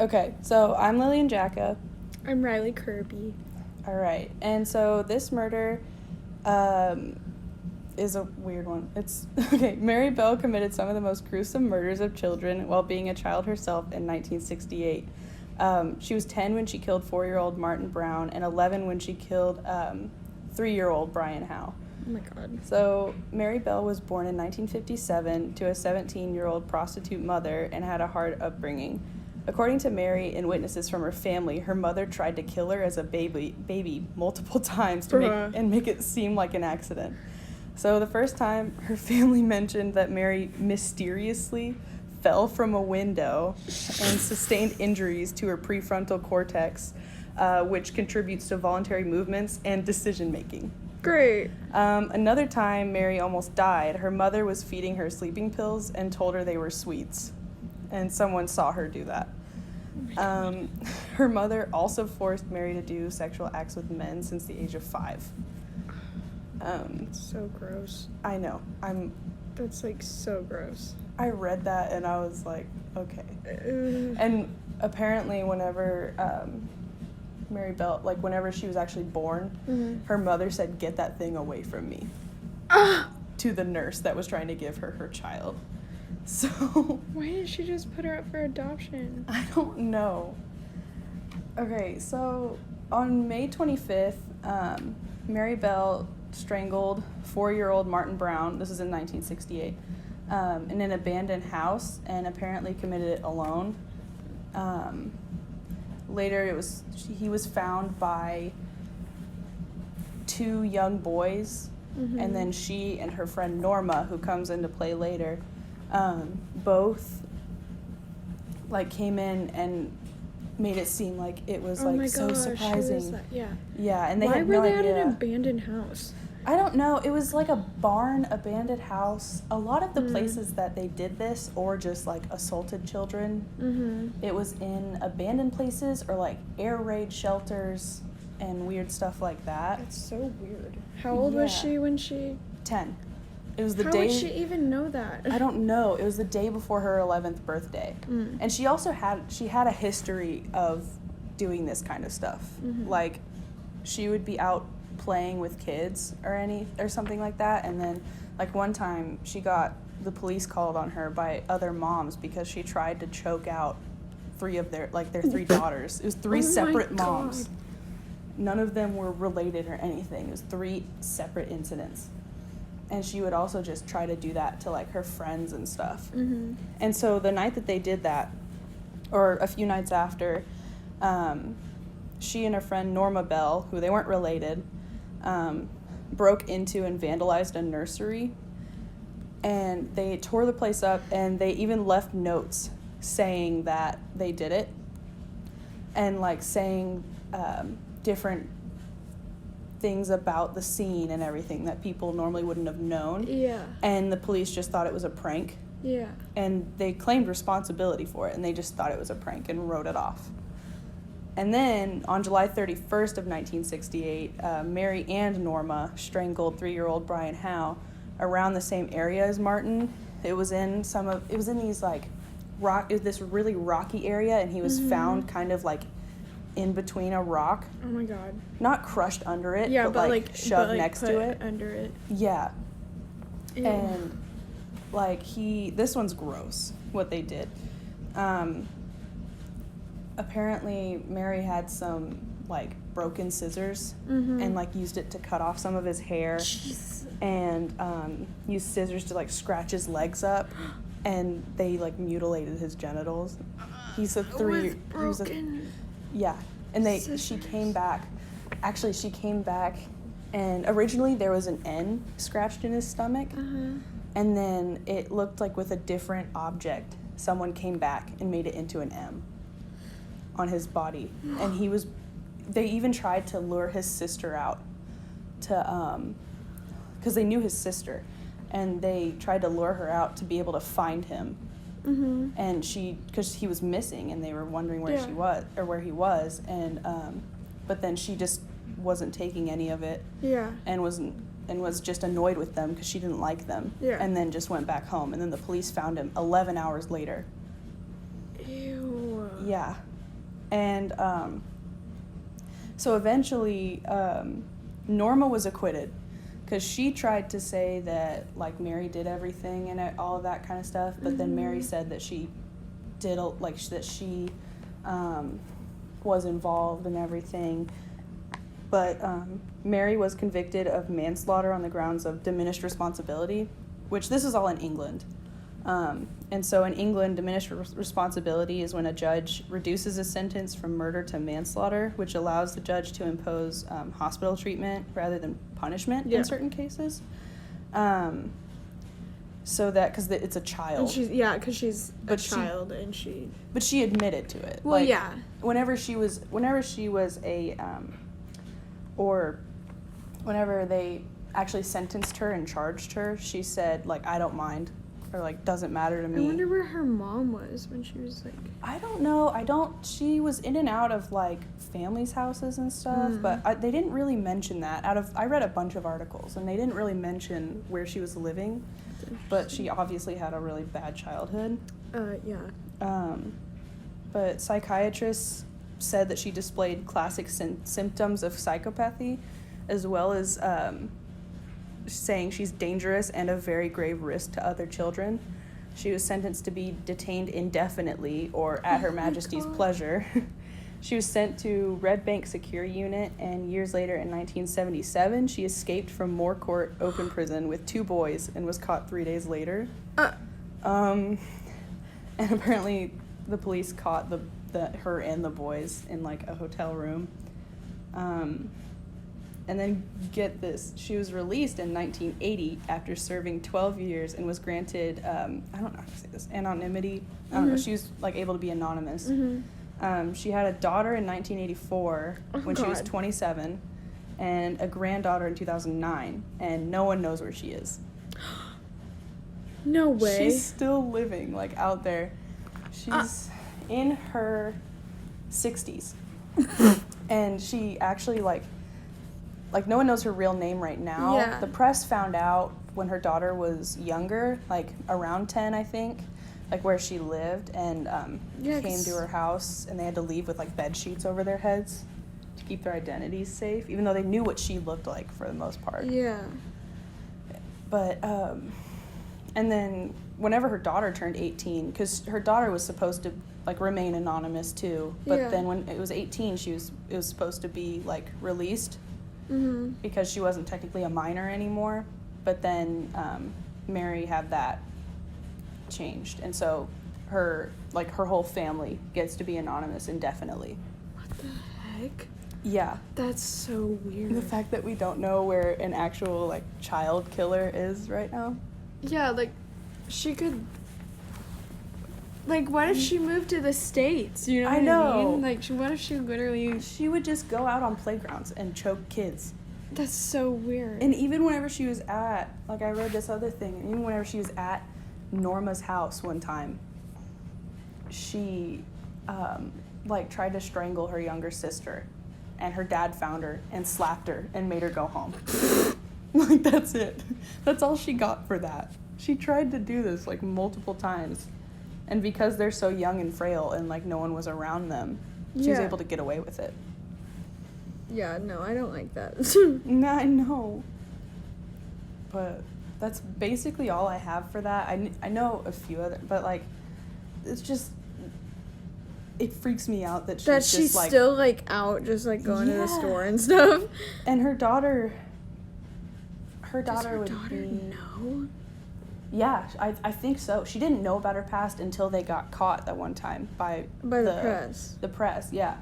Okay, so I'm Lillian Jacka. I'm Riley Kirby. All right, and so this murder is a weird one. It's okay. Mary Bell committed some of the most gruesome murders of children while being a child herself in 1968. She was 10 when she killed 4-year-old Martin Brown and 11 when she killed 3-year-old Brian Howe. Oh my god. So Mary Bell was born in 1957 to a 17-year-old prostitute mother and had a hard upbringing. According to Mary and witnesses from her family, her mother tried to kill her as a baby multiple times to make it seem like an accident. So the first time her family mentioned that Mary mysteriously fell from a window and sustained injuries to her prefrontal cortex, which contributes to voluntary movements and decision-making. Great. Another time, Mary almost died. Her mother was feeding her sleeping pills and told her they were sweets. And someone saw her do that. Her mother also forced Mary to do sexual acts with men since the age of 5. So gross. I know. That's like so gross. I read that and I was like, okay. And apparently whenever Mary Bell, like whenever she was actually born, her mother said, "Get that thing away from me," to the nurse that was trying to give her her child. So why didn't she just put her up for adoption? I don't know. Okay, so on May 25th, Mary Bell strangled 4-year-old Martin Brown, this is in 1968, in an abandoned house and apparently committed it alone. Later, he was found by 2 young boys, and then she and her friend Norma, who comes into play later, both like came in and made it seem like it was so surprising. Yeah, and they had no idea. Why were they at an abandoned house? I don't know. It was like a barn abandoned house. A lot of the places that they did this, or just like assaulted children, it was in abandoned places or like air raid shelters and weird stuff like that. That's so weird. How old was she when she? 10. It was the How day. would she even know that? I don't know. It was the day before her 11th birthday, and she also had a history of doing this kind of stuff. Like, she would be out playing with kids or something like that, and then like one time she got the police called on her by other moms because she tried to choke out 3 of their 3 daughters. It was 3 separate moms. None of them were related or anything. It was 3 separate incidents. And she would also just try to do that to like her friends and stuff. And so the night that they did that, or a few nights after, she and her friend Norma Bell, who they weren't related, broke into and vandalized a nursery. And they tore the place up, and they even left notes saying that they did it, and like saying different things about the scene and everything that people normally wouldn't have known. Yeah. And the police just thought it was a prank. Yeah. And they claimed responsibility for it, and they just thought it was a prank and wrote it off. And then on July 31st of 1968, Mary and Norma strangled 3-year-old Brian Howe around the same area as Martin. It was in these like this really rocky area, and he was found kind of like in between a rock. Oh my god. Not crushed under it, yeah, but like shoved next to it. Under it. Yeah. Ew. And like this one's gross, what they did. Apparently Mary had some like broken scissors and like used it to cut off some of his hair. Jeez. And used scissors to like scratch his legs up, and they like mutilated his genitals. He's a 3. Broken. Yeah, and she came back. Actually, she came back, and originally there was an N scratched in his stomach, and then it looked like with a different object, someone came back and made it into an M on his body, and they even tried to lure his sister out to, because they knew his sister, and they tried to lure her out to be able to find him. And because he was missing, and they were wondering where she was or where he was, and but then she just wasn't taking any of it. Yeah. And was just annoyed with them because she didn't like them. Yeah. And then just went back home, and then the police found him 11 hours later. Ew. Yeah. And so eventually Norma was acquitted because she tried to say that, like, Mary did everything and all of that kind of stuff, but then Mary said that she did, like, that she was involved in everything. But Mary was convicted of manslaughter on the grounds of diminished responsibility, which this is all in England. And so in England, diminished responsibility is when a judge reduces a sentence from murder to manslaughter, which allows the judge to impose hospital treatment rather than punishment in certain cases. So that, because it's a child. Because she's a child and she... But she admitted to it. Well, like, yeah. Whenever she was a... or whenever they actually sentenced her and charged her, she said, like, I don't mind, or, like, doesn't matter to me. I wonder where her mom was when she was, like... I don't know. She was in and out of, like, families' houses and stuff, but they didn't really mention that. I read a bunch of articles, and they didn't really mention where she was living, but she obviously had a really bad childhood. Yeah. But psychiatrists said that she displayed classic symptoms of psychopathy, as well as saying she's dangerous and a very grave risk to other children. She was sentenced to be detained indefinitely or at Her Majesty's pleasure. She was sent to Red Bank Secure Unit, and years later in 1977, she escaped from Moore Court Open Prison with 2 boys and was caught 3 days later. And apparently the police caught her and the boys in, like, a hotel room. And then, get this, she was released in 1980 after serving 12 years and was granted, I don't know how to say this, anonymity. I don't know, she was, like, able to be anonymous. She had a daughter in 1984 when she was 27, and a granddaughter in 2009, and no one knows where she is. No way. She's still living, like, out there. She's in her 60s. And she actually, like, no one knows her real name right now. Yeah. The press found out when her daughter was younger, like around 10, I think, like where she lived, and came to her house, and they had to leave with, like, bed sheets over their heads to keep their identities safe, even though they knew what she looked like for the most part. Yeah. But, and then whenever her daughter turned 18, because her daughter was supposed to, like, remain anonymous too, but then when it was 18, it was supposed to be, like, released. Because she wasn't technically a minor anymore, but then Mary had that changed, and so her whole family gets to be anonymous indefinitely. What the heck? Yeah. That's so weird. The fact that we don't know where an actual, like, child killer is right now. Yeah, like, she could... Like, what if she moved to the States? You know what I mean? Like, what if she literally... She would just go out on playgrounds and choke kids. That's so weird. And even whenever she was at... Like, I read this other thing. And even whenever she was at Norma's house one time, she, like, tried to strangle her younger sister. And her dad found her and slapped her and made her go home. Like, that's it. That's all she got for that. She tried to do this, like, multiple times. And because they're so young and frail and, like, no one was around them, she was able to get away with it. Yeah, no, I don't like that. No, I know. But that's basically all I have for that. I know a few other, but, like, it's just, it freaks me out that she's just, like... still, like, out just, like, going to the store and stuff. And her daughter would be... know? Yeah, I think so. She didn't know about her past until they got caught that one time by the press. The press, yeah.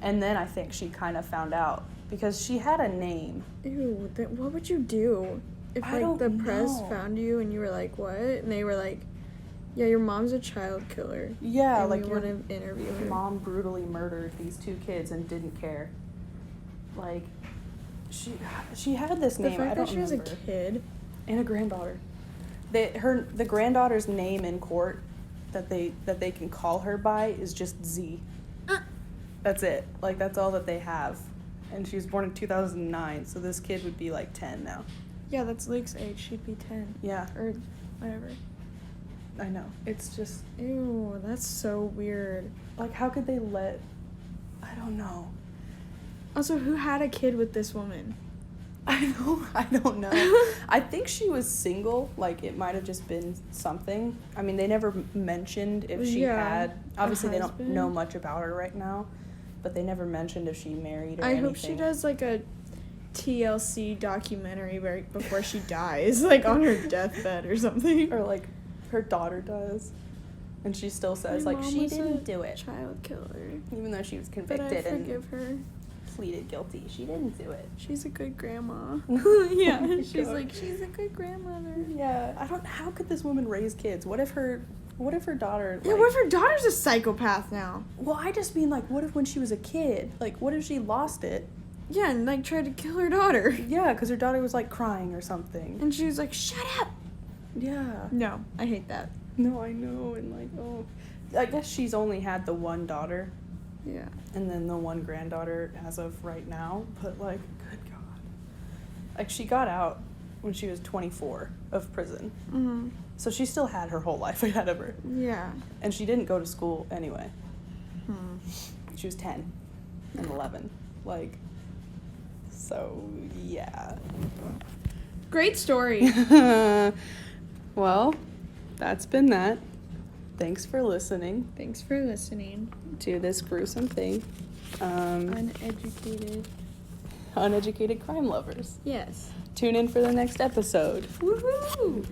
And then I think she kind of found out because she had a name. Ew, what would you do if, like, the press found you and you were like, what? And they were like, yeah, your mom's a child killer. Yeah, and like, we want to interview her. Your mom brutally murdered these 2 kids and didn't care. Like, she had this name. The fact I don't that she was a remember. kid And a granddaughter. The granddaughter's name in court that they can call her by is just Z. That's it. Like, that's all that they have. And she was born in 2009, so this kid would be, like, 10 now. Yeah, that's Luke's age. She'd be 10. Yeah. Or whatever. I know. It's just... Ew, that's so weird. Like, how could they let... I don't know. Also, who had a kid with this woman? I don't know. I think she was single. Like, it might have just been something. I mean, they never mentioned if she had... Obviously, they don't know much about her right now. But they never mentioned if she married or anything. I hope she does, like, a TLC documentary right before she dies. Like, on her deathbed or something. Or, like, her daughter does. And she still says, like, she didn't do it. Child killer. Even though she was convicted but I forgive her. Pleaded guilty. She didn't do it. She's a good grandma. Yeah, she's like, she's a good grandmother. Yeah, how could this woman raise kids? What if her daughter... Yeah, what if her daughter's a psychopath now? Well, I just mean, like, what if when she was a kid? Like, what if she lost it? Yeah, and, like, tried to kill her daughter. Yeah, because her daughter was, like, crying or something. And she was like, shut up! Yeah. No, I hate that. No, I know, and, like, oh... I guess she's only had the one daughter. Yeah. And then the one granddaughter as of right now. But, like, good God. Like, she got out when she was 24 of prison. Mm-hmm. So she still had her whole life ahead of her. Yeah. And she didn't go to school anyway. Hmm. She was 10 and 11. Like, so, yeah. Great story. Well, that's been that. Thanks for listening. Thanks for listening. To this gruesome thing. Uneducated crime lovers. Yes. Tune in for the next episode. Woohoo!